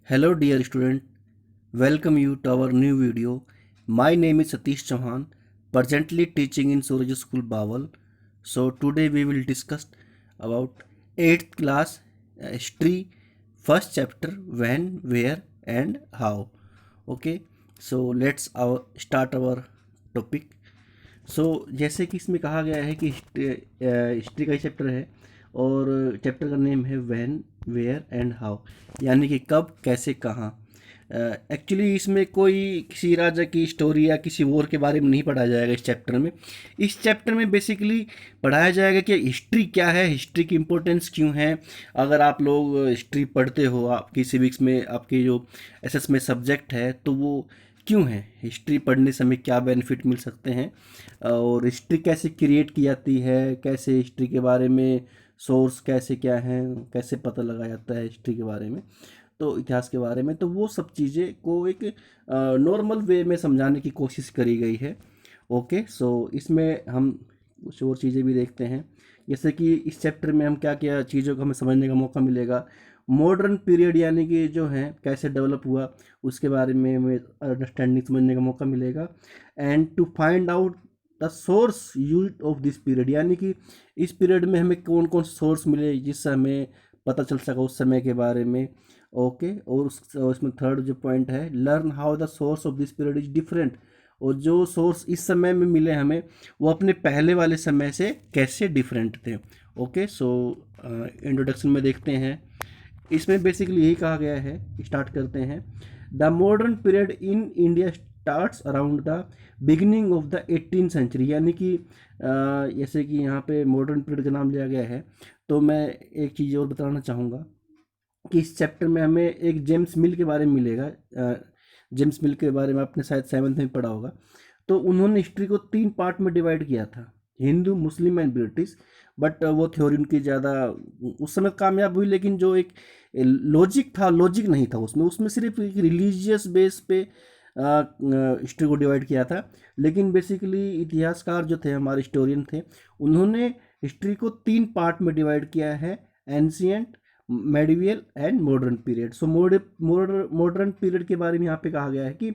Hello dear student, welcome you to our new video. My name is Satish Chauhan, presently teaching in Suraj School Bawal. So today we will discuss about 8th class history, first chapter when, where and how. Okay, so start our topic. जैसे कि इसमें कहा गया है कि history का ही chapter है और चैप्टर का नेम है व्हेन वेयर एंड हाउ, यानी कि कब कैसे कहाँ। एक्चुअली इसमें कोई किसी राजा की स्टोरी या किसी वॉर के बारे में नहीं पढ़ाया जाएगा इस चैप्टर में। इस चैप्टर में बेसिकली पढ़ाया जाएगा कि हिस्ट्री क्या है, हिस्ट्री की इम्पोर्टेंस क्यों है। अगर आप लोग हिस्ट्री पढ़ते हो, आपकी सिविक्स में आपकी जो एसएस में सब्जेक्ट है, तो वो क्यों है, हिस्ट्री पढ़ने समय क्या बेनिफिट मिल सकते हैं और हिस्ट्री कैसे क्रिएट की जाती है, कैसे हिस्ट्री के बारे में सोर्स कैसे क्या हैं, कैसे पता लगाया जाता है हिस्ट्री के बारे में, तो इतिहास के बारे में। तो वो सब चीज़ें को एक नॉर्मल वे में समझाने की कोशिश करी गई है। ओके, सो इसमें हम कुछ और चीज़ें भी देखते हैं, जैसे कि इस चैप्टर में हम क्या क्या चीज़ों को हमें समझने का मौका मिलेगा। मॉडर्न पीरियड यानी कि जो है कैसे डेवलप हुआ, उसके बारे में हमें अंडरस्टैंडिंग समझने का मौका मिलेगा। And to find out the source use of this period, यानी कि इस पीरियड में हमें कौन कौन सोर्स मिले जिससे हमें पता चल सका उस समय के बारे में। ओके, और उसमें थर्ड जो पॉइंट है, learn how the source of this period is different, और जो सोर्स इस समय में मिले हमें वो अपने पहले वाले समय से कैसे डिफरेंट थे। ओके, सो इंट्रोडक्शन में देखते हैं। इसमें बेसिकली यही कहा गया है, स्टार्ट करते हैं। The modern period in India starts around the beginning of the 18th century, यानी कि जैसे कि यहाँ पे मॉडर्न पीरियड का नाम लिया गया है, तो मैं एक चीज़ और बताना चाहूँगा कि इस चैप्टर में हमें एक जेम्स मिल के बारे में मिलेगा। जेम्स मिल के बारे में आपने शायद 7th में पढ़ा होगा। तो उन्होंने हिस्ट्री को 3 पार्ट में डिवाइड किया था, Hindu, Muslim and British. But वो थ्योरी उनकी ज़्यादा उस समय कामयाब हुई, लेकिन जो एक लॉजिक था, लॉजिक नहीं था उसमें। उसमें सिर्फ एक रिलीजियस बेस पे हिस्ट्री को डिवाइड किया था। लेकिन बेसिकली इतिहासकार जो थे, हमारे हिस्टोरियन थे, उन्होंने हिस्ट्री को 3 पार्ट में डिवाइड किया है, ancient, medieval and modern period. So modern period के बारे में यहाँ पे कहा गया है कि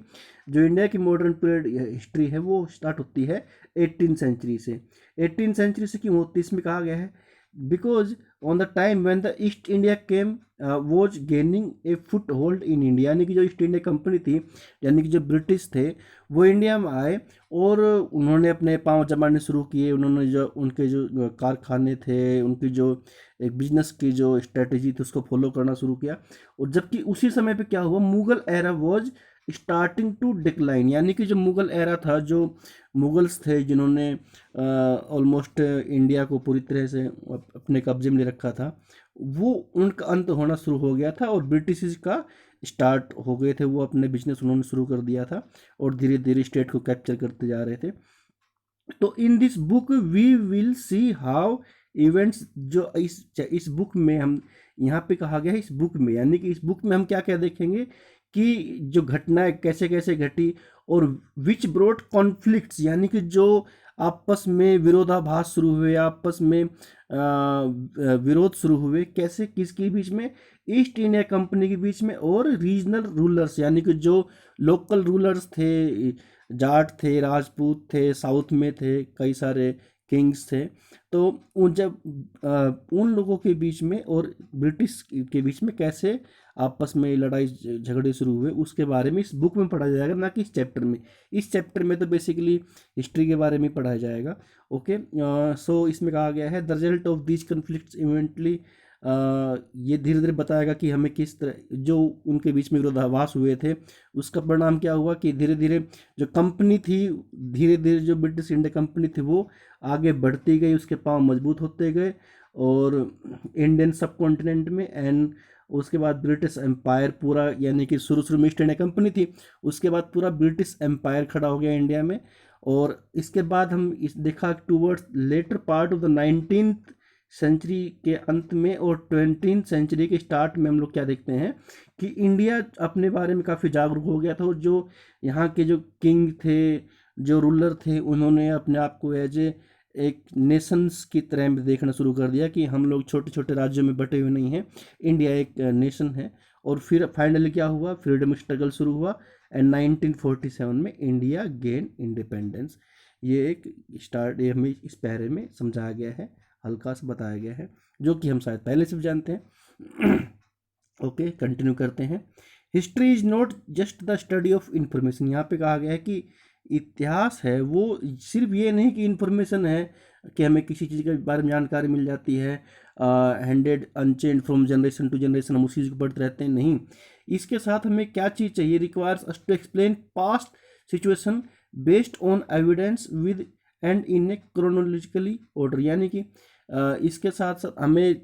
जो इंडिया की मॉडर्न पीरियड हिस्ट्री है वो स्टार्ट होती है 18th सेंचुरी से। 18th सेंचुरी से क्यों होती है, इसमें कहा गया है because on the time when the east India came was gaining A foot hold in India, यानी कि जो ईस्ट इंडिया कंपनी थी, यानी कि जो ब्रिटिश थे, वो इंडिया में आए और उन्होंने अपने पांव जमाने शुरू किए। उन्होंने जो उनके जो कारखाने थे, उनकी जो एक बिजनेस की जो स्ट्रेटजी थी, उसको फॉलो करना शुरू किया। और जबकि उसी समय पे क्या हुआ, Mughal era was starting to decline, यानी कि जो मुगल एरा था, जो मुगल्स थे जिन्होंने ऑलमोस्ट इंडिया को पूरी तरह से अपने कब्जे में ले रखा था, वो उनका अंत होना शुरू हो गया था और ब्रिटिश का स्टार्ट हो गए थे। वो अपने बिजनेस उन्होंने शुरू कर दिया था और धीरे धीरे स्टेट को कैप्चर करते जा रहे थे। तो in this book we will see how events, जो इस बुक में हम यहाँ पे कहा गया है, इस बुक में, यानी कि इस बुक में हम क्या क्या देखेंगे कि जो घटनाएं कैसे कैसे घटी और विच ब्रोट कॉन्फ्लिक्ट्स, यानी कि जो आपस में विरोधाभास शुरू हुए, आपस में विरोध शुरू हुए, कैसे किसके बीच में, ईस्ट इंडिया कंपनी के बीच में और रीजनल रूलर्स, यानी कि जो लोकल रूलर्स थे, जाट थे, राजपूत थे, साउथ में थे, कई सारे किंग्स थे। तो उन लोगों के बीच में और ब्रिटिश के बीच में कैसे आपस में लड़ाई झगड़े शुरू हुए, उसके बारे में इस बुक में पढ़ा जाएगा, ना कि इस चैप्टर में। इस चैप्टर में तो बेसिकली हिस्ट्री के बारे में पढ़ाया जाएगा। ओके, सो इसमें कहा गया है the result of these conflicts इवेंटली, ये धीरे धीरे बताएगा कि हमें किस तरह जो उनके बीच में विरोधाभास हुए थे, उसका परिणाम क्या हुआ कि धीरे धीरे जो कंपनी थी, धीरे धीरे जो ब्रिटिश इंडिया कंपनी थी वो आगे बढ़ती गई, उसके पांव मजबूत होते गए और इंडियन सब कॉन्टिनेंट में। एंड उसके बाद ब्रिटिश एम्पायर पूरा, यानी कि शुरू शुरू में ईस्ट इंडिया कंपनी थी, उसके बाद पूरा ब्रिटिश एम्पायर खड़ा हो गया इंडिया में। और इसके बाद हम इस देखा towards later part of the 19th century के अंत में और 20th सेंचुरी के स्टार्ट में हम लोग क्या देखते हैं कि इंडिया अपने बारे में काफ़ी जागरूक हो गया था और जो यहाँ के जो किंग थे, जो रूलर थे, उन्होंने अपने आप को एज ए एक नेशंस की तरह देखना शुरू कर दिया कि हम लोग छोटे छोटे राज्यों में बटे हुए नहीं हैं, इंडिया एक नेशन है। और फिर फाइनली क्या हुआ, फ्रीडम स्ट्रगल शुरू हुआ एंड 1947 में इंडिया गेन इंडिपेंडेंस। ये एक स्टार्ट, ये हमें इस पैरे में समझाया गया है, हल्का सा बताया गया है, जो कि हम शायद पहले से भी जानते हैं। ओके, कंटिन्यू करते हैं। History is not just the study of information. यहाँ पे कहा गया है कि इतिहास है वो सिर्फ ये नहीं कि इंफॉर्मेशन है कि हमें किसी चीज़ के बारे में जानकारी मिल जाती है, handed unchange from generation to generation, हम उसी चीज़ को पढ़ते रहते हैं, नहीं। इसके साथ हमें क्या चीज़ चाहिए, requires us to explain past situation based on evidence with and in a chronologically order. यानी कि इसके साथ साथ हमें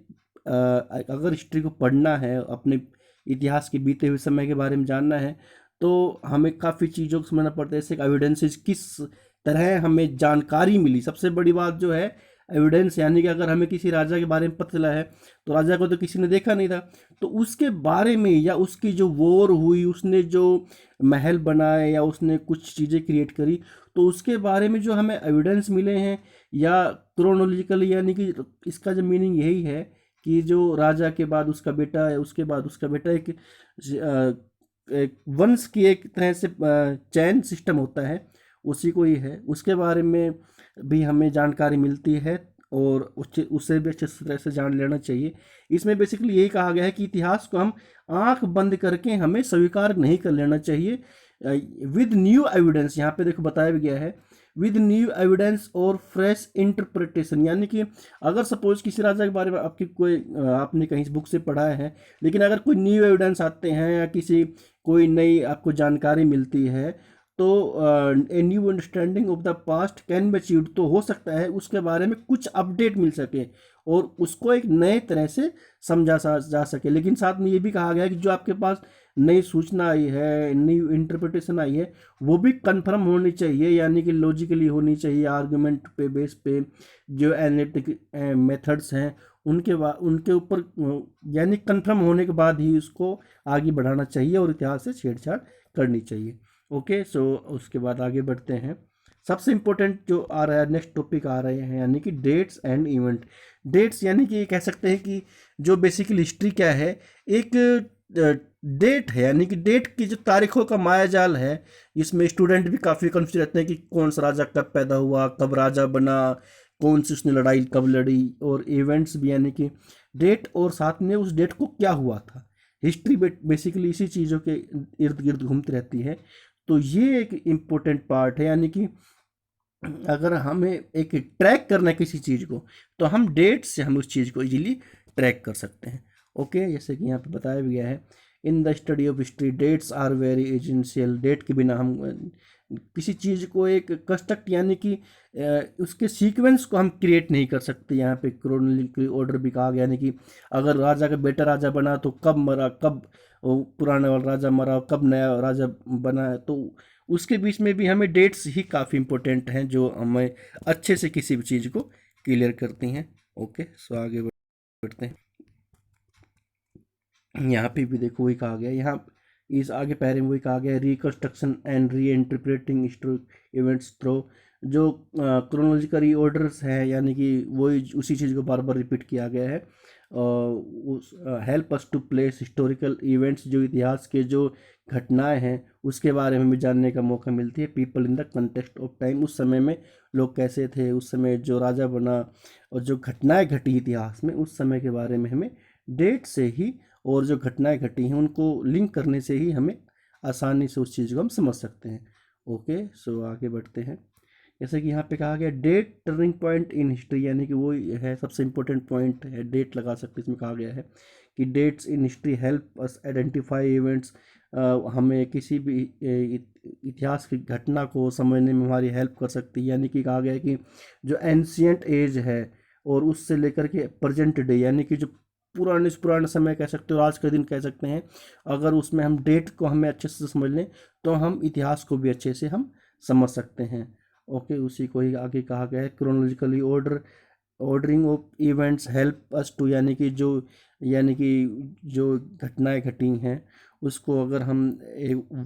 अगर हिस्ट्री को पढ़ना है, अपने इतिहास के बीते हुए समय के बारे में जानना है, तो हमें काफ़ी चीज़ों को समझना पड़ता है, जैसे एविडेंसेस किस तरह हमें जानकारी मिली। सबसे बड़ी बात जो है एविडेंस, यानी कि अगर हमें किसी राजा के बारे में पता चला है, तो राजा को तो किसी ने देखा नहीं था, तो उसके बारे में या उसकी जो वॉर हुई, उसने जो महल बनाए या उसने कुछ चीज़ें क्रिएट करी, तो उसके बारे में जो हमें एविडेंस मिले हैं, या क्रोनोलॉजिकली, यानी कि इसका जो मीनिंग यही है कि जो राजा के बाद उसका बेटा है, उसके बाद उसका बेटा, एक वंश की एक तरह से चैन सिस्टम होता है, उसी को ही है, उसके बारे में भी हमें जानकारी मिलती है और उससे भी अच्छे तरह से जान लेना चाहिए। इसमें बेसिकली यही कहा गया है कि इतिहास को हम आंख बंद करके हमें स्वीकार नहीं कर लेना चाहिए, विद न्यू एविडेंस। यहाँ पे देखो बताया भी गया है, विद न्यू एविडेंस और फ्रेश इंटरप्रिटेशन। यानी कि अगर सपोज किसी राजा के बारे में आपने कहीं बुक से पढ़ा है, लेकिन अगर कोई न्यू एविडेंस आते हैं या कोई नई आपको जानकारी मिलती है, तो a new understanding of the past can be achieved. तो हो सकता है उसके बारे में कुछ अपडेट मिल सके और उसको एक नए तरह से समझा जा सके। लेकिन साथ में ये भी कहा गया है कि जो आपके पास नई सूचना आई है, नई इंटरप्रिटेशन आई है, वो भी कंफर्म होनी चाहिए, यानी कि लॉजिकली होनी चाहिए, आर्गुमेंट पे बेस पे, जो एनालिटिक मेथड्स हैं उनके ऊपर, यानी कंफर्म होने के बाद ही उसको आगे बढ़ाना चाहिए और इतिहास से छेड़छाड़ करनी चाहिए। ओके, सो उसके बाद आगे बढ़ते हैं। सबसे इम्पोर्टेंट जो आ रहा है, नेक्स्ट टॉपिक आ रहे हैं, यानी कि डेट्स एंड इवेंट। डेट्स यानी कि कह सकते हैं कि जो बेसिकली हिस्ट्री क्या है, एक डेट है, यानी कि डेट की जो तारीखों का मायाजाल है। इसमें स्टूडेंट भी काफ़ी कंफ्यूज रहते हैं कि कौन सा राजा कब पैदा हुआ, कब राजा बना, कौन सी उसने लड़ाई कब लड़ी, और इवेंट्स भी, यानी कि डेट और साथ में उस डेट को क्या हुआ था। हिस्ट्री बेसिकली इसी चीज़ों के इर्द गिर्द घूमती रहती है। तो ये एक इम्पोर्टेंट पार्ट है, यानी कि अगर हमें एक ट्रैक करना है किसी चीज़ को, तो हम डेट से हम उस चीज़ को इजीली ट्रैक कर सकते हैं। ओके, जैसे कि यहाँ पे बताया भी गया है, in the study of history dates are very essential. Date के बिना हम किसी चीज़ को एक कंस्ट्रक्ट, यानी कि उसके सीक्वेंस को हम क्रिएट नहीं कर सकते। यहाँ पे क्रोनोलॉजिकल ऑर्डर भी कहा गया, यानी कि अगर राजा का बेटा राजा बना तो कब मरा, कब वो पुराने वाला राजा मरा, कब नया राजा बना है, तो उसके बीच में भी हमें डेट्स ही काफ़ी इंपॉर्टेंट हैं, जो हमें अच्छे से किसी भी चीज़ को क्लियर करती हैं। ओके, सो आगे बढ़ते हैं। यहाँ पे भी देखो वही कहा गया, यहाँ इस आगे पैरे में वही कहा गया, reconstruction and re interpreting historic events throw. जो क्रोनोलॉजिकल ऑर्डर्स है, यानी कि वही उसी चीज़ को बार बार रिपीट किया गया है। उस help us to place historical events, जो इतिहास के जो घटनाएं हैं उसके बारे में भी जानने का मौका मिलती है। People in the context of time, उस समय में लोग कैसे थे, उस समय जो राजा बना और जो घटनाएं घटी इतिहास में, उस समय के बारे में हमें डेट से ही, और जो घटनाएं घटी हैं उनको लिंक करने से ही हमें आसानी से उस चीज़ को हम समझ सकते हैं। ओके, सो आगे बढ़ते हैं। जैसे कि यहाँ पे कहा गया date turning point in history, यानी कि वो है सबसे इम्पोर्टेंट पॉइंट है, डेट लगा सकते हैं। इसमें कहा गया है कि dates in history help us identify events. हमें किसी भी इतिहास की घटना को समझने में हमारी हेल्प कर सकती है। यानी कि कहा गया है कि जो एंशियंट एज है और उससे लेकर के प्रेजेंट डे, यानी कि जो पुराने से पुराना समय कह सकते हो, आज का दिन कह सकते हैं, अगर उसमें हम डेट को हमें अच्छे से समझ लें तो हम इतिहास को भी अच्छे से हम समझ सकते हैं। ओके, उसी को ही आगे कहा गया है, chronologically ordering of events help us to, यानी कि जो घटनाएं घटी हैं उसको अगर हम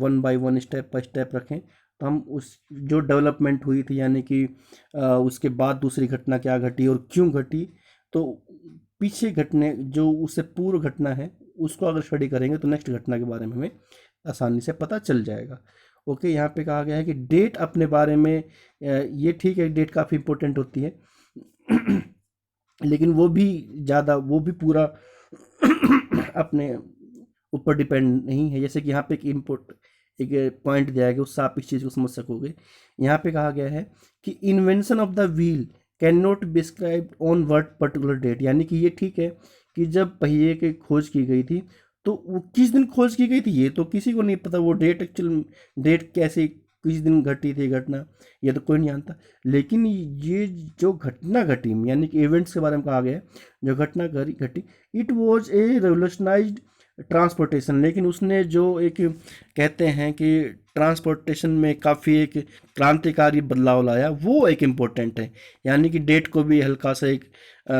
one by one, step by step रखें, तो हम उस जो डेवलपमेंट हुई थी, यानी कि उसके बाद दूसरी घटना क्या घटी और क्यों घटी, तो पीछे घटने जो उससे पूर्व घटना है उसको अगर स्टडी करेंगे तो नेक्स्ट घटना के बारे में हमें आसानी से पता चल जाएगा। ओके, यहाँ पे कहा गया है कि डेट अपने बारे में, ये ठीक है, डेट काफ़ी इंपॉर्टेंट होती है लेकिन वो भी ज़्यादा, वो भी पूरा अपने ऊपर डिपेंड नहीं है। जैसे कि यहाँ पे एक पॉइंट दिया गया, उससे आप इस चीज़ को समझ सकोगे। यहाँ पे कहा गया है कि invention of the wheel can not describe on word particular date, यानी कि ये ठीक है कि जब पहिए की खोज की गई थी तो वो किस दिन खोज की गई थी ये तो किसी को नहीं पता। वो डेट, एक्चुअल डेट कैसे किस दिन घटी थी घटना, ये तो कोई नहीं जानता। लेकिन ये जो घटना घटी, यानी कि इवेंट्स के बारे में कहा गया है, जो घटना घटी, इट वॉज ए रेवोल्यूशनाइज्ड ट्रांसपोर्टेशन, लेकिन उसने जो एक कहते हैं कि ट्रांसपोर्टेशन में काफ़ी एक क्रांतिकारी बदलाव लाया, वो एक इम्पोर्टेंट है। यानी कि डेट को भी हल्का सा एक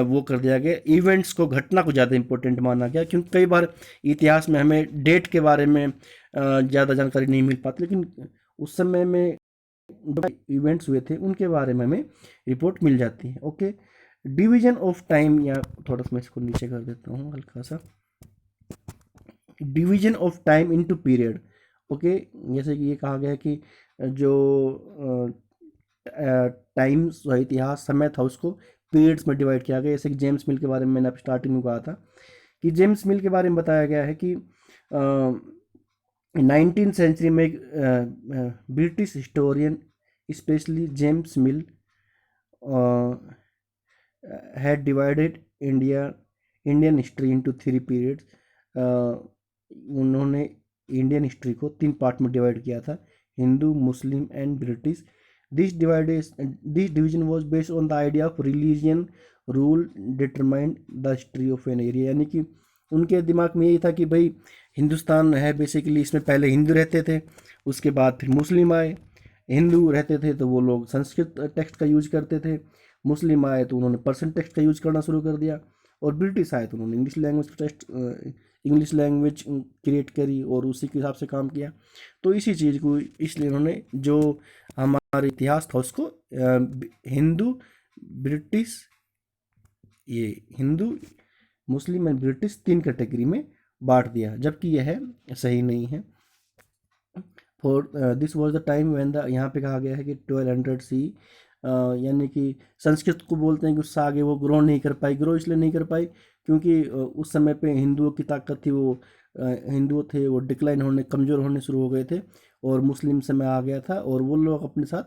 वो कर दिया गया, इवेंट्स को, घटना को ज़्यादा इम्पोर्टेंट माना गया, क्योंकि कई बार इतिहास में हमें डेट के बारे में ज़्यादा जानकारी नहीं मिल पाती, लेकिन उस समय में जो इवेंट्स हुए थे उनके बारे में हमें रिपोर्ट मिल जाती है। ओके, डिवीजन ऑफ टाइम, या थोड़ा सा मैं इसको नीचे कर देता हूँ हल्का सा, division of time into period. Okay, जैसे कि ये कहा गया है कि जो टाइम्स, जो इतिहास समय था, उसको पीरियड्स में डिवाइड किया गया। जैसे कि जेम्स मिल के बारे में मैंने आप स्टार्टिंग में कहा था कि जेम्स मिल के बारे में बताया गया है कि 19th सेंचुरी में एक British historian, specially James mill, had divided Indian history into 3 periods. उन्होंने इंडियन हिस्ट्री को 3 पार्ट में डिवाइड किया था, Hindu, Muslim and British. This division was based on the idea of religion rule determined the history of an area, यानी कि उनके दिमाग में यही था कि भाई हिंदुस्तान है बेसिकली, इसमें पहले हिंदू रहते थे, उसके बाद फिर मुस्लिम आए। हिंदू रहते थे तो वो लोग संस्कृत टेक्स्ट का यूज करते थे, मुस्लिम आए तो उन्होंने पर्शियन टेक्स्ट का यूज करना शुरू कर दिया, और ब्रिटिश आए तो उन्होंने इंग्लिश लैंग्वेज क्रिएट करी और उसी के हिसाब से काम किया। तो इसी चीज़ को, इसलिए उन्होंने जो हमारा इतिहास था उसको हिंदू ब्रिटिश, ये Hindu, Muslim and British 3 category में बांट दिया, जबकि यह सही नहीं है। For this was the time when the, यहाँ पे कहा गया है कि 1200 सी, यानी कि संस्कृत को बोलते हैं कि उससे आगे वो ग्रो नहीं कर पाई। ग्रो इसलिए नहीं कर पाई क्योंकि उस समय पे हिंदुओं की ताकत थी, वो हिंदू थे, वो डिक्लाइन होने, कमज़ोर होने शुरू हो गए थे, और मुस्लिम समय आ गया था, और वो लोग अपने साथ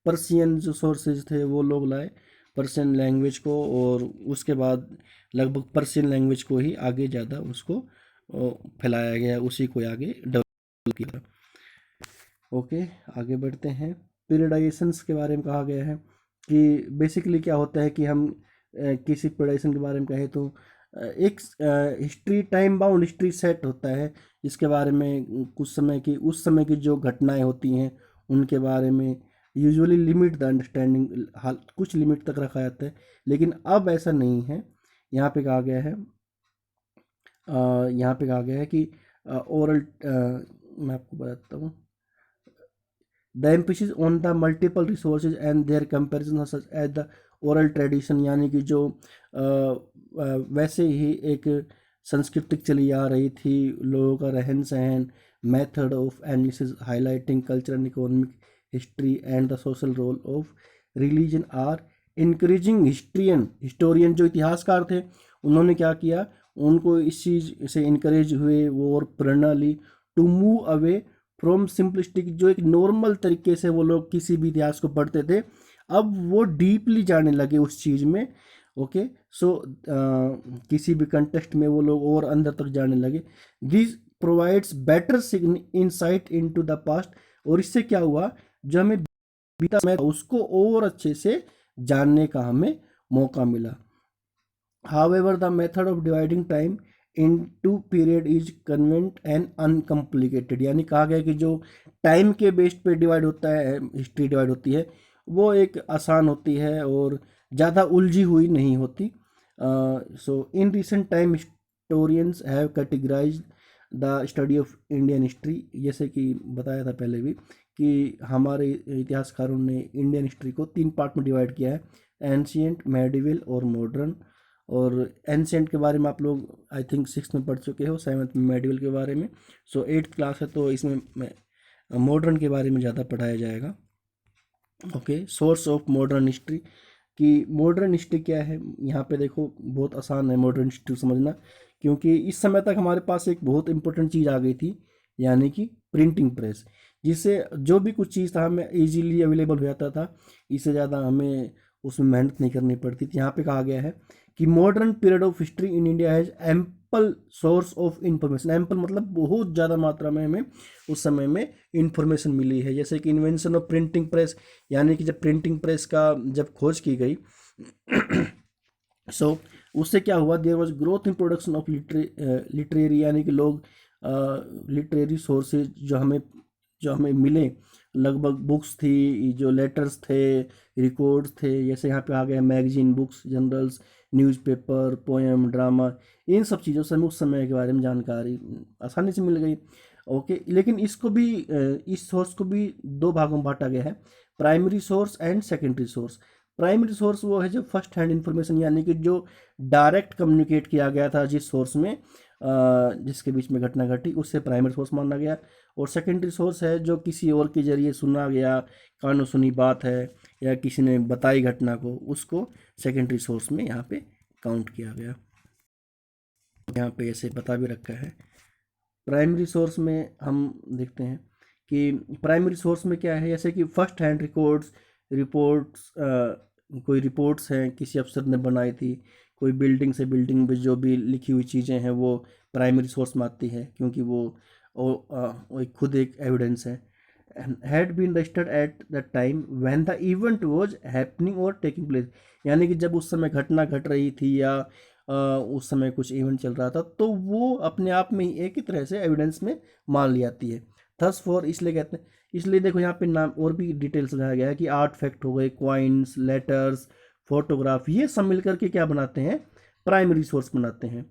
पर्शियन जो सोर्सेज थे वो लोग लाए, पर्शियन लैंग्वेज को, और उसके बाद लगभग पर्शियन लैंग्वेज को ही आगे ज़्यादा उसको फैलाया गया, उसी को आगे डेवलप किया। ओके, आगे बढ़ते हैं। पीरियडाइजेशंस के बारे में कहा गया है कि बेसिकली क्या होता है कि हम किसी पीरियडाइजेशन के बारे में कहें तो एक history, time bound history set होता है, इसके बारे में कुछ समय की, उस समय की जो घटनाएं होती हैं उनके बारे में यूजुअली लिमिट द अंडरस्टैंडिंग, कुछ लिमिट तक रखा जाता है। लेकिन अब ऐसा नहीं है। यहाँ पे कहा गया है, यहाँ पे कहा गया है कि ओरल, मैं आपको बताता हूँ, the emphasis on the multiple resources and their comparison such as the oral tradition, यानी कि जो वैसे ही एक संस्कृतिक चली आ रही थी, लोगों का रहन सहन, method of analysis highlighting culture and economic history and the social role of religion are encouraging historian जो इतिहासकार थे उन्होंने क्या किया, उनको इस चीज़ से इनकरेज हुए वो, और प्रेरणा ली to move away from simplistic, जो एक नॉर्मल तरीके से वो लोग किसी भी इतिहास को पढ़ते थे, अब वो डीपली जाने लगे उस चीज़ में। ओके, सो किसी भी कंटेक्स्ट में वो लोग और अंदर तक जाने लगे। This provides better insight into the past, और इससे क्या हुआ, जो हमें बीता समय था उसको और अच्छे से जानने का हमें मौका मिला। However, the method of dividing time into period is convenient and uncomplicated, यानी कहा गया कि जो टाइम के बेस्ड पे डिवाइड होता है, हिस्ट्री डिवाइड होती है, वो एक आसान होती है और ज़्यादा उलझी हुई नहीं होती। So in recent time historians have categorize the study of Indian history, जैसे कि बताया था पहले भी कि हमारे इतिहासकारों ने इंडियन हिस्ट्री को 3 पार्ट में डिवाइड किया है, एंशियंट, मेडिवल और मॉडर्न। और एंसेंट के बारे में आप लोग आई थिंक 6th में पढ़ चुके हो, 7th में मेडिवल के बारे में। सो 8th क्लास है तो इसमें मॉडर्न के बारे में ज़्यादा पढ़ाया जाएगा। Okay, source of modern history कि मॉडर्न हिस्ट्री क्या है। यहाँ पे देखो बहुत आसान है मॉडर्न हिस्ट्री समझना, क्योंकि इस समय तक हमारे पास एक बहुत इंपॉर्टेंट चीज़ आ गई थी, यानी कि प्रिंटिंग प्रेस, जिससे जो भी कुछ चीज़ था हमें इजीली अवेलेबल हो जाता था, इससे ज़्यादा हमें उसमें मेहनत नहीं करनी पड़ती थी। यहाँ पे कहा गया है कि modern period of history in India has ample source of information. Ample मतलब बहुत ज़्यादा मात्रा में हमें उस समय में इंफॉर्मेशन मिली है, जैसे कि इन्वेंशन ऑफ प्रिंटिंग प्रेस, यानी कि जब प्रिंटिंग प्रेस का जब खोज की गई सो उससे क्या हुआ, there was growth in production of literary, यानी कि लोग लिटरेरी सोर्सेज जो हमें मिले, लगभग बुक्स थी, जो लेटर्स थे, रिकॉर्ड्स थे, जैसे यहाँ पे आ गया magazine, books, journals, newspaper, poem, drama, इन सब चीज़ों से हमें उस समय के बारे में जानकारी आसानी से मिल गई। ओके, लेकिन इसको भी इस सोर्स को भी दो भागों में बांटा गया है, primary source and secondary source. Primary source वो है जो फर्स्ट हैंड इन्फॉर्मेशन, यानी कि जो डायरेक्ट कम्युनिकेट किया गया था जिस सोर्स में, जिसके बीच में घटना घटी, उससे प्राइमरी सोर्स माना गया। और सेकेंडरी सोर्स है जो किसी और के जरिए सुना गया, कानो सुनी बात है, या किसी ने बताई घटना को, उसको सेकेंडरी सोर्स में यहाँ पे काउंट किया गया। यहाँ पे ऐसे बता भी रखा है। प्राइमरी सोर्स में हम देखते हैं कि प्राइमरी सोर्स में क्या है, जैसे कि फर्स्ट हैंड रिपोर्ट्स, कोई रिपोर्ट्स हैं किसी अफसर ने बनाई थी, कोई बिल्डिंग से बिल्डिंग में जो भी लिखी हुई चीज़ें हैं वो प्राइमरी सोर्स में आती है, क्योंकि वो एक खुद एक एविडेंस है। Had been registered at the time when the event was happening और टेकिंग प्लेस, यानी कि जब उस समय घटना घट रही थी या उस समय कुछ इवेंट चल रहा था, तो वो अपने आप में ही एक ही तरह से एविडेंस में मान ली जाती है। थस फॉर, इसलिए कहते हैं, इसलिए देखो यहाँ पे नाम और भी डिटेल्स लगाया गया है कि आर्ट फैक्ट हो गए, क्वाइंस, लेटर्स, फोटोग्राफ, ये सब मिलकर के क्या बनाते हैं, प्राइमरी सोर्स बनाते हैं।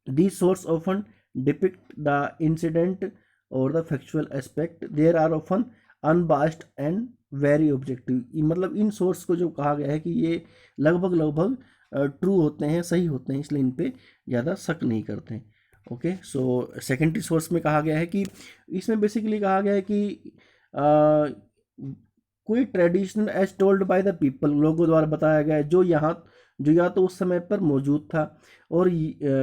These sources often depict the incident or the factual aspect. They are often unbiased and very objective. मतलब इन सोर्स को जो कहा गया है कि ये लगभग ट्रू होते हैं, सही होते हैं, इसलिए इन पे ज़्यादा शक नहीं करते हैं। ओके, सो सेकेंडरी सोर्स में कहा गया है कि इसमें बेसिकली कहा गया है कि कोई traditional as told by the people, लोगों द्वारा बताया गया है, जो या तो उस समय पर मौजूद था और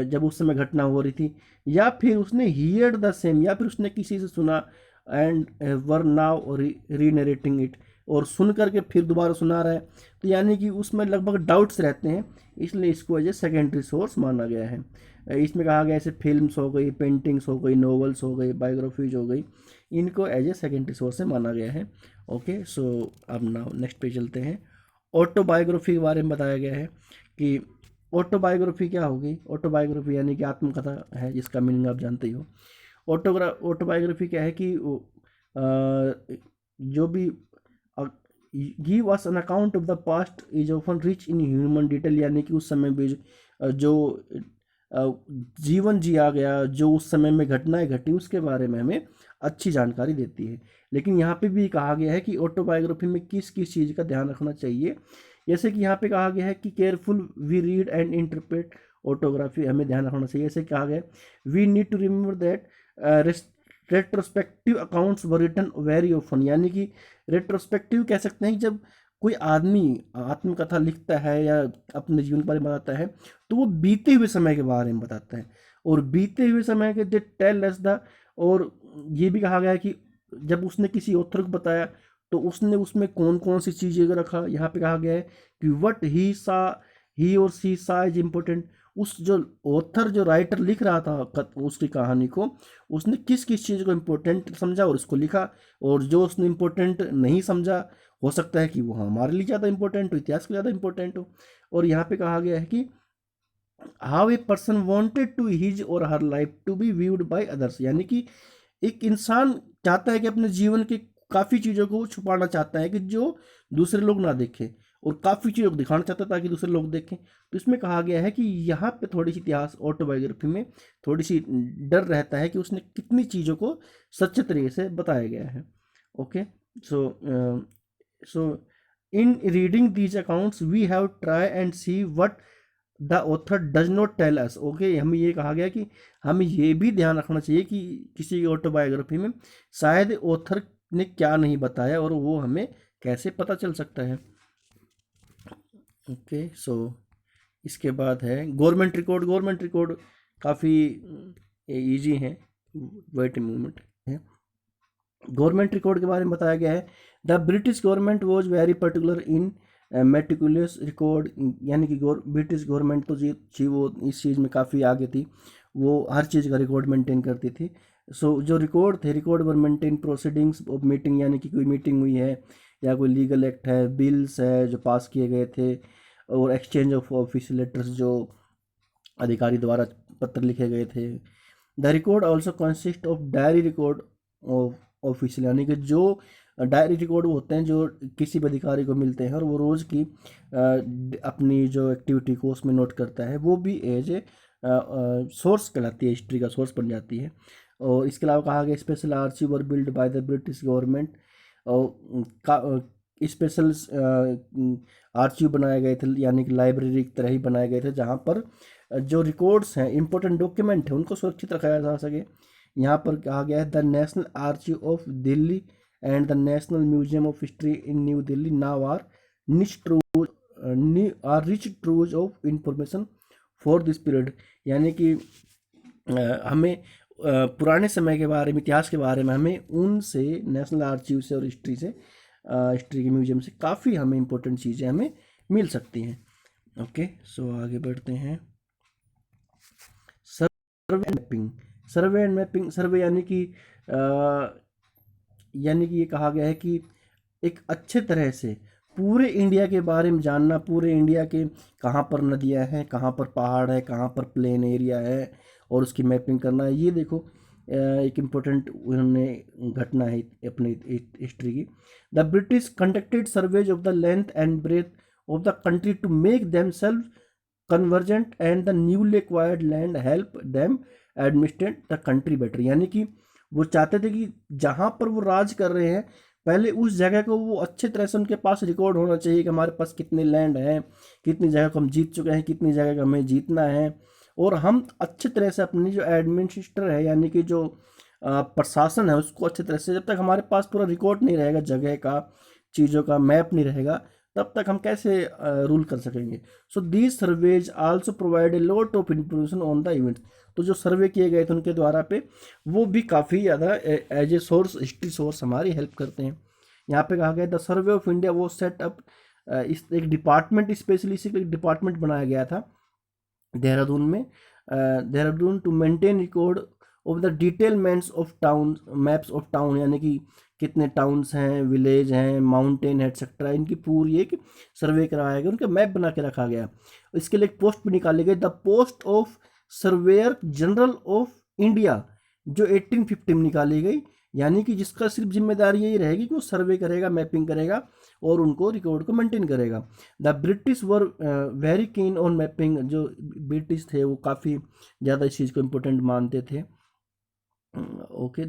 जब उस समय घटना हो रही थी, या फिर उसने हियर्ड द सेम, या फिर उसने किसी से सुना, एंड वर नाउ रीनरेटिंग इट, और सुन करके फिर दोबारा सुना रहा है, तो यानी कि उसमें लगभग डाउट्स रहते हैं, इसलिए इसको एज ए सेकेंडरी सोर्स माना गया है। इसमें कहा गया ऐसे फिल्म्स हो गई, पेंटिंग्स हो गई, नॉवेल्स हो गई, बायोग्राफीज हो गई, इनको एज ए सेकेंडरी सोर्स से माना गया है। ओके, सो अब नाउ नेक्स्ट पे चलते हैं। ऑटोबायोग्राफी के बारे में बताया गया है कि ऑटोबायोग्राफी क्या होगी। ऑटोबायोग्राफी यानी कि आत्मकथा है, जिसका मीनिंग आप जानते ही हो। ऑटोबायोग्राफी क्या है कि जो भी give us an account of the past is often rich in human detail, यानी कि उस समय में जो जीवन जिया गया, जो उस समय में घटनाएं घटी, उसके बारे में हमें अच्छी जानकारी देती है। लेकिन यहाँ पे भी कहा गया है कि ऑटोबायोग्राफी में किस किस चीज़ का ध्यान रखना चाहिए, जैसे कि यहाँ पे कहा गया है कि careful we read and interpret autography, हमें ध्यान रखना चाहिए। जैसे कहा गया we need to remember that retrospective accounts were written very often, यानी कि रेट्रोस्पेक्टिव कह सकते हैं कि जब कोई आदमी आत्मकथा लिखता है या अपने जीवन के बारे में बताता है, तो वो बीते हुए समय के बारे में बताता है, और बीते हुए समय के दे टेल अस द, और ये भी कहा गया है कि जब उसने किसी ऑथर को बताया तो उसने उसमें कौन कौन सी चीज़ें रखा। यहाँ पे कहा गया है कि वट ही और सी सा इज इम्पोर्टेंट, उस जो ऑथर, जो राइटर लिख रहा था उसकी कहानी को, उसने किस किस चीज़ को इम्पोर्टेंट समझा और उसको लिखा, और जो उसने इम्पोर्टेंट नहीं समझा, हो सकता है कि वो हमारे लिए ज़्यादा इम्पोर्टेंट हो, इतिहास के ज़्यादा इम्पोर्टेंट हो। और यहाँ पे कहा गया है कि how a person wanted to his or her life to be viewed by others, यानी कि एक इंसान चाहता है कि अपने जीवन के काफ़ी चीज़ों को छुपाना चाहता है कि जो दूसरे लोग ना देखें, और काफ़ी चीज़ों को दिखाना चाहता है ताकि दूसरे लोग देखें। तो इसमें कहा गया है कि यहाँ पे थोड़ी सी इतिहास ऑटोबायोग्राफी में थोड़ी सी डर रहता है कि उसने कितनी चीज़ों को सच्चे तरीके से बताया गया है। Okay, so In reading these accounts we have try and see what the author does not tell us. Okay, हमें ये कहा गया कि हमें ये भी ध्यान रखना चाहिए कि किसी की ऑटोबायोग्राफी में शायद ऑथर ने क्या नहीं बताया और वो हमें कैसे पता चल सकता है। ओके, सो इसके बाद है गवर्नमेंट रिकॉर्ड। गवर्नमेंट रिकॉर्ड काफ़ी इजी है, वेट मूवमेंट है। गवर्नमेंट रिकॉर्ड के बारे में बताया गया है, the British government was very particular in meticulous record, यानी कि ब्रिटिश गवर्नमेंट तो जी वो इस चीज़ में काफ़ी आगे थी, वो हर चीज़ का रिकॉर्ड मेंटेन करती थी। सो जो रिकॉर्ड थे, record were maintain proceedings of meeting, यानी कि कोई मीटिंग हुई है या कोई लीगल एक्ट है, बिल्स है जो पास किए गए थे, और एक्सचेंज ऑफ ऑफिशियल लेटर्स जो अधिकारी द्वारा पत्र लिखे गए थे। The record also consist of diary record of official, यानी कि जो डायरी रिकॉर्ड होते हैं जो किसी भी अधिकारी को मिलते हैं और वो रोज़ की अपनी जो एक्टिविटी को उसमें नोट करता है, वो भी एज ए सोर्स कहलाती है, हिस्ट्री का सोर्स बन जाती है। और इसके अलावा कहा गया special archive were build by the British government, और स्पेशल आर्चिव बनाए गए थे, यानी कि लाइब्रेरी की तरह ही बनाए गए थे, जहाँ पर जो रिकॉर्ड्स हैं, इंपॉर्टेंट डॉक्यूमेंट है, उनको सुरक्षित रखा जा सके। यहाँ पर कहा गया है the national archive of Delhi and the national museum of history in New Delhi now are rich troves of information for this period, यानी कि हमें पुराने समय के बारे में, इतिहास के बारे में हमें उनसे, नेशनल आर्चिव से और हिस्ट्री से, हिस्ट्री के म्यूजियम से काफ़ी हमें इंपॉर्टेंट चीज़ें हमें मिल सकती हैं। ओके, सो आगे बढ़ते हैं। Survey and mapping. Survey and mapping, survey यानी कि ये कहा गया है कि एक अच्छे तरह से पूरे इंडिया के बारे में जानना, पूरे इंडिया के कहाँ पर नदियाँ हैं, कहाँ पर पहाड़ है, कहाँ पर प्लेन एरिया है, और उसकी मैपिंग करना है। ये देखो एक इम्पोर्टेंट उन्होंने घटना है अपनी हिस्ट्री की। The British conducted surveys of the length and breadth of the country to make them self convergent and the newly acquired land help them administrate the country better, यानी कि वो चाहते थे कि जहाँ पर वो राज कर रहे हैं पहले उस जगह को वो अच्छे तरह से उनके पास रिकॉर्ड होना चाहिए कि हमारे पास कितने लैंड हैं, कितनी जगह को हम जीत चुके हैं, कितनी जगह को हमें जीतना है, और हम अच्छे तरह से अपनी जो एडमिनिस्ट्रेटर है, यानी कि जो प्रशासन है, उसको अच्छे तरह से, जब तक हमारे पास पूरा रिकॉर्ड नहीं रहेगा जगह का, चीज़ों का मैप नहीं रहेगा, तब तक हम कैसे रूल कर सकेंगे। So these surveys also provide a lot of information on the events, तो जो सर्वे किए गए थे उनके द्वारा पे, वो भी काफ़ी ज़्यादा as a source, history source हमारी हेल्प करते हैं। यहाँ पे कहा गया द सर्वे ऑफ इंडिया वो सेट अप, इस एक डिपार्टमेंट, स्पेशली इसी का एक डिपार्टमेंट बनाया गया था देहरादून में, Dehradun to maintain record of the detailments of town, maps of town, यानी कि कितने टाउन्स हैं, विलेज हैं, माउंटेन है, एक्सेट्रा, इनकी पूरी एक सर्वे कराया गया, उनका मैप बना के रखा गया। इसके लिए एक पोस्ट भी निकाली गई, the post of surveyor general of India, जो 1850 में निकाली गई, यानी कि जिसका सिर्फ जिम्मेदारी यही रहेगी कि वो सर्वे करेगा, मैपिंग करेगा और उनको रिकॉर्ड को मेंटेन करेगा। The British were very keen on mapping, जो ब्रिटिश थे वो काफ़ी ज़्यादा इस चीज़ को इम्पोर्टेंट मानते थे। Okay,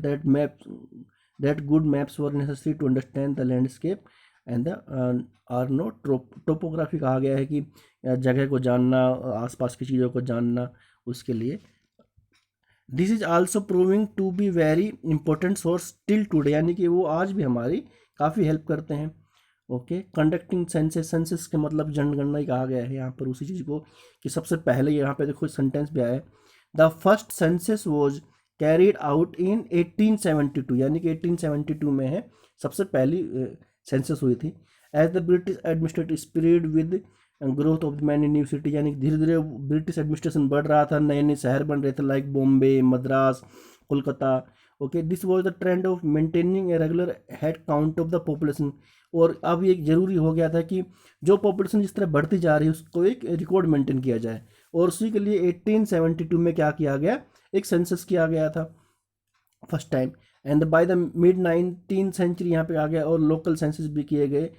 that good maps were necessary to understand the landscape and the are no topography, कहा गया है कि जगह को जानना, आसपास की चीज़ों को जानना, उसके लिए। This is also proving to be very important source till today, यानी कि वो आज भी हमारी काफ़ी हेल्प करते हैं। ओके, कंडक्टिंग सेंसस, सेंसस के मतलब जनगणना ही कहा गया है यहाँ पर उसी चीज़ को, कि सबसे पहले यहाँ पे देखो सेंटेंस भी आया है, the first census was carried out in 1872, यानी कि 1872 में है सबसे पहली सेंसस हुई थी। As the British administrative speed with growth of many new city, यानी कि धीरे धीरे ब्रिटिश एडमिनिस्ट्रेशन बढ़ रहा था, नए नए शहर बन रहे थे, like Bombay, Madras, Kolkata. Okay, this was the trend of maintaining a regular head count of the population, और अब ये जरूरी हो गया था कि जो पॉपुलेशन जिस तरह बढ़ती जा रही है उसको एक रिकॉर्ड मेंटेन किया जाए, और उसी के लिए 1872 में क्या किया गया, एक सेंसस किया गया था first time. And by the mid 19th century यहाँ पे आ गया, और लोकल सेंसस भी किए गए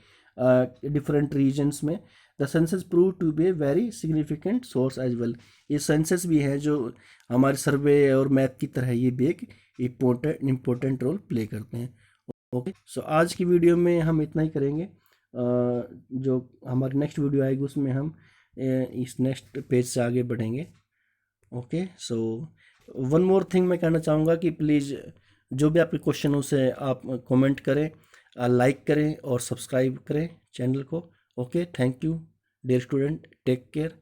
डिफरेंट रीजन्स में। The census prove to be a very significant source as well, ये सेंसस भी है जो हमारे सर्वे और मैप की तरह ये भी एक इम्पोर्टेंट रोल प्ले करते हैं। ओके, सो आज की वीडियो में हम इतना ही करेंगे। जो हमारी नेक्स्ट वीडियो आएगी उसमें हम इस नेक्स्ट पेज से आगे बढ़ेंगे। Okay, so one more thing मैं कहना चाहूँगा कि प्लीज़ जो भी आपके क्वेश्चन हो उसे आप कमेंट करें, लाइक करें और सब्सक्राइब करें चैनल को। Okay, thank you dear student, take care.